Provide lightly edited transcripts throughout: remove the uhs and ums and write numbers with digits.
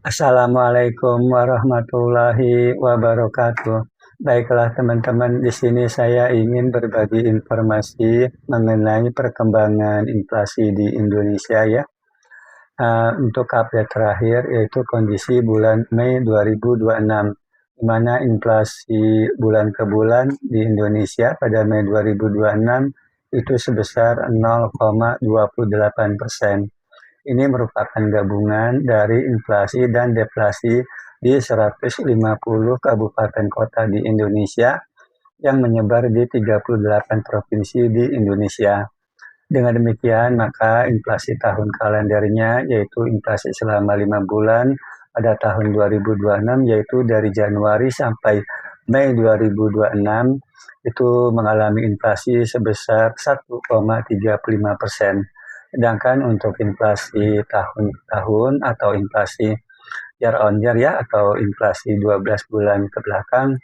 Assalamualaikum warahmatullahi wabarakatuh. Baiklah teman-teman, di sini saya ingin berbagi informasi mengenai perkembangan inflasi di Indonesia ya. Untuk update terakhir yaitu kondisi bulan Mei 2026, di mana inflasi bulan ke bulan di Indonesia pada Mei 2026 itu sebesar 0,28%. Ini merupakan gabungan dari inflasi dan deflasi di 150 kabupaten kota di Indonesia yang menyebar di 38 provinsi di Indonesia. Dengan demikian, maka inflasi tahun kalendernya yaitu inflasi selama 5 bulan pada tahun 2026 yaitu dari Januari sampai Mei 2026 itu mengalami inflasi sebesar 1,35%. Sedangkan untuk inflasi tahun-tahun atau inflasi year on year ya atau inflasi 12 bulan ke belakang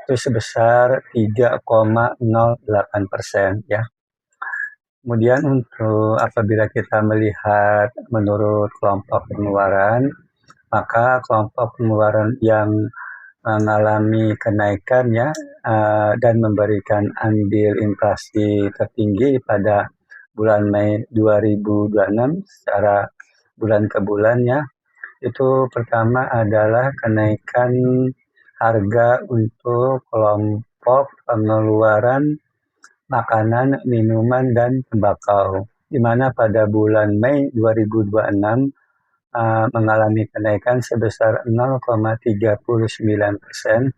itu sebesar 3,08% ya. Kemudian untuk apabila kita melihat menurut kelompok pengeluaran, maka kelompok pengeluaran yang mengalami kenaikan ya dan memberikan andil inflasi tertinggi pada bulan Mei 2026 secara bulan ke bulannya itu pertama adalah kenaikan harga untuk kelompok pengeluaran makanan, minuman, dan tembakau, di mana pada bulan Mei 2026 mengalami kenaikan sebesar 0,39%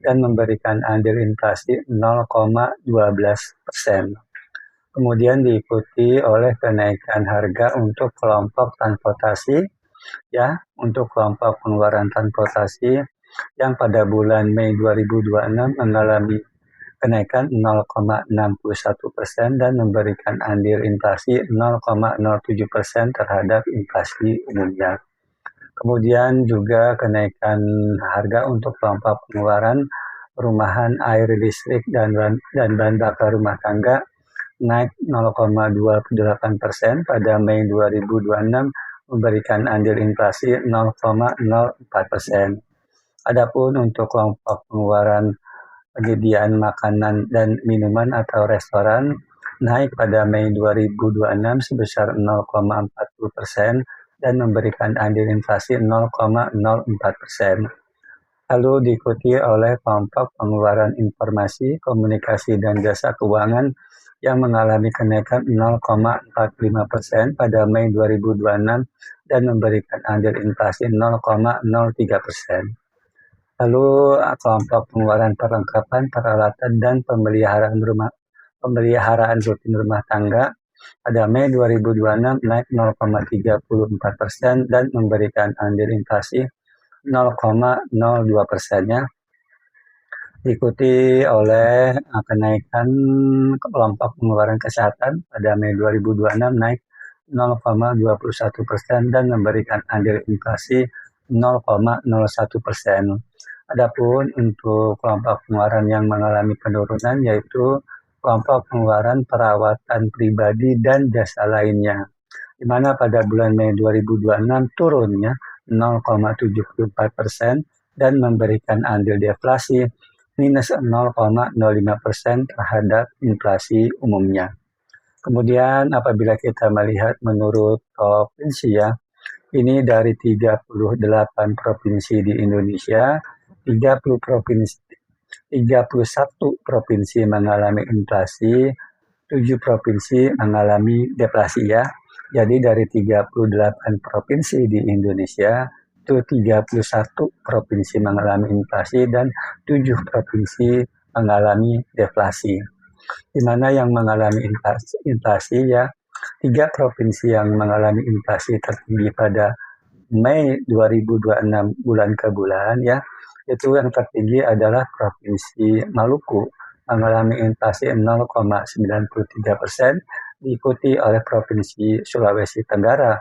dan memberikan andil inflasi 0,12%. Kemudian diikuti oleh kenaikan harga untuk kelompok transportasi, ya, untuk kelompok pengeluaran transportasi yang pada bulan Mei 2026 mengalami kenaikan 0,61% dan memberikan andil inflasi 0,07% terhadap inflasi umumnya. Kemudian juga kenaikan harga untuk kelompok pengeluaran perumahan, air, listrik, dan bahan bakar rumah tangga naik 0,28% pada Mei 2026 memberikan andil inflasi 0,04%. Adapun untuk kelompok pengeluaran penyediaan makanan dan minuman atau restoran naik pada Mei 2026 sebesar 0,40% dan memberikan andil inflasi 0,04%. Lalu diikuti oleh kelompok pengeluaran informasi, komunikasi, dan jasa keuangan yang mengalami kenaikan 0,45% pada Mei 2026 dan memberikan andil inflasi 0,03%. Lalu kelompok pengeluaran perlengkapan, peralatan, dan pemeliharaan rutin rumah tangga pada Mei 2026 naik 0,34% dan memberikan andil inflasi 0,02%-nya. Diikuti oleh kenaikan kelompok pengeluaran kesehatan pada Mei 2026 naik 0,21% dan memberikan andil inflasi 0,01%. Adapun untuk kelompok pengeluaran yang mengalami penurunan yaitu kelompok pengeluaran perawatan pribadi dan jasa lainnya, di mana pada bulan Mei 2026 turunnya 0,74% dan memberikan andil deflasi minus 0,05% terhadap inflasi umumnya. Kemudian apabila kita melihat menurut provinsi ya, ini dari 38 provinsi di Indonesia, 31 provinsi mengalami inflasi, 7 provinsi mengalami deflasi ya. Jadi dari 38 provinsi di Indonesia, itu 31 provinsi mengalami inflasi dan 7 provinsi mengalami deflasi. Di mana yang mengalami inflasi ya, 3 provinsi yang mengalami inflasi tertinggi pada Mei 2026 bulan ke bulan ya, itu yang tertinggi adalah Provinsi Maluku mengalami inflasi 0,93%, diikuti oleh Provinsi Sulawesi Tenggara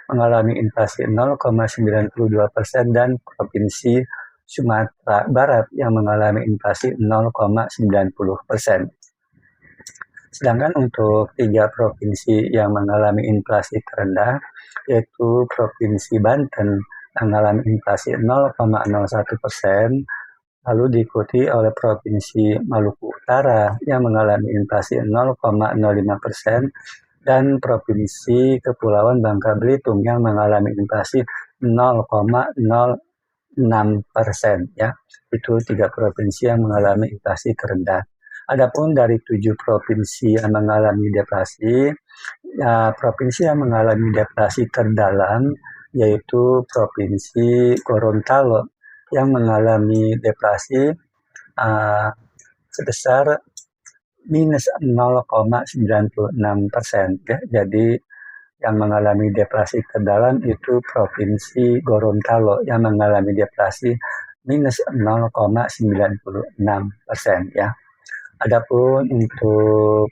mengalami inflasi 0,92% dan Provinsi Sumatera Barat yang mengalami inflasi 0,90%. Sedangkan untuk 3 provinsi yang mengalami inflasi terendah yaitu Provinsi Banten mengalami inflasi 0,01%, lalu diikuti oleh Provinsi Maluku Utara yang mengalami inflasi 0,05%, dan Provinsi Kepulauan Bangka Belitung yang mengalami inflasi 0,06%, ya. Itu 3 provinsi yang mengalami inflasi terendah. Adapun dari 7 provinsi yang mengalami deflasi, provinsi yang mengalami deflasi terdalam yaitu Provinsi Gorontalo yang mengalami deflasi sebesar minus 0,96%. Ya. Jadi yang mengalami deflasi terdalam itu Provinsi Gorontalo yang mengalami deflasi minus 0,96%, ya. Adapun untuk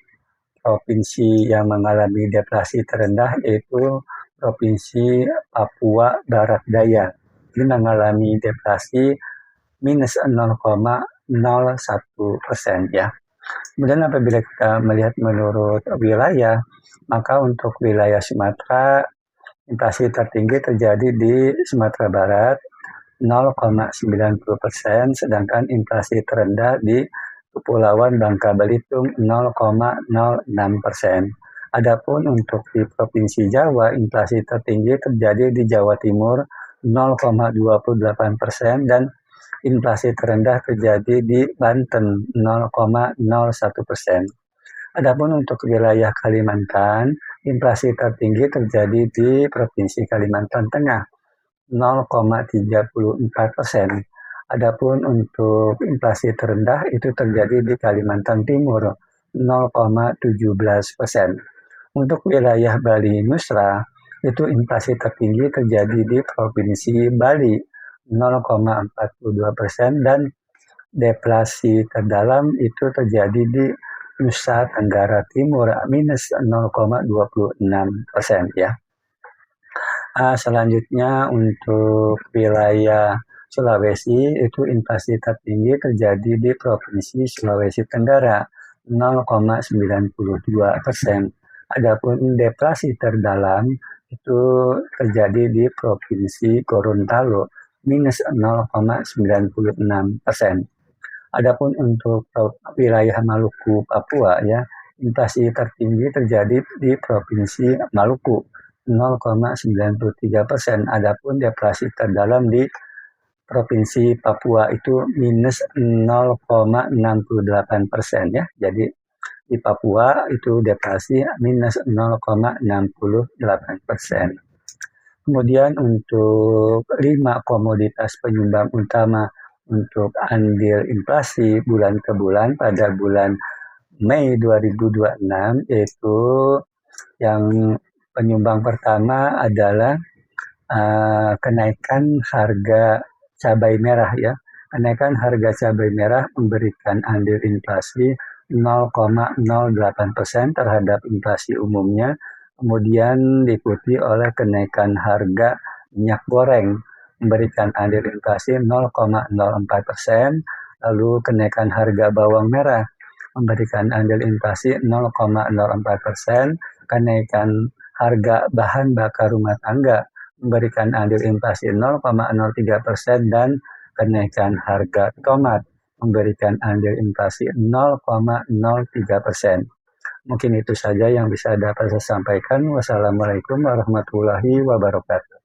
provinsi yang mengalami deflasi terendah yaitu Provinsi Papua Barat Daya. Ini mengalami deflasi minus 0,01%, ya. Kemudian apabila kita melihat menurut wilayah, maka untuk wilayah Sumatera, inflasi tertinggi terjadi di Sumatera Barat 0,90%, sedangkan inflasi terendah di Kepulauan Bangka Belitung 0,06%. Adapun untuk di Provinsi Jawa, inflasi tertinggi terjadi di Jawa Timur 0,28% dan inflasi terendah terjadi di Banten 0,01%. Adapun untuk wilayah Kalimantan, inflasi tertinggi terjadi di Provinsi Kalimantan Tengah 0,34%. Adapun untuk inflasi terendah itu terjadi di Kalimantan Timur 0,17%. Untuk wilayah Bali Nusra itu inflasi tertinggi terjadi di Provinsi Bali 0,42% dan deflasi terdalam itu terjadi di Nusa Tenggara Timur minus 0,26%, ya. Selanjutnya untuk wilayah Sulawesi itu inflasi tertinggi terjadi di Provinsi Sulawesi Tenggara 0,92%. Adapun deflasi terdalam itu terjadi di Provinsi Gorontalo minus 0,96%. Adapun untuk wilayah Maluku Papua, ya, inflasi tertinggi terjadi di Provinsi Maluku 0,93%. Adapun deflasi terdalam di Provinsi Papua itu minus 0,68%, ya. Jadi di Papua itu deflasi minus 0,68%. Kemudian untuk 5 komoditas penyumbang utama untuk andil inflasi bulan ke bulan pada bulan Mei 2026, yaitu yang penyumbang pertama adalah kenaikan harga cabai merah, ya. Kenaikan harga cabai merah memberikan andil inflasi 0,08% terhadap inflasi umumnya. Kemudian diikuti oleh kenaikan harga minyak goreng memberikan andil inflasi 0,04%. Lalu kenaikan harga bawang merah memberikan andil inflasi 0,04%. Kenaikan harga bahan bakar rumah tangga memberikan andil inflasi 0,03% dan kenaikan harga tomat memberikan andil inflasi 0,03%. Mungkin itu saja yang bisa dapat saya sampaikan. Wassalamualaikum warahmatullahi wabarakatuh.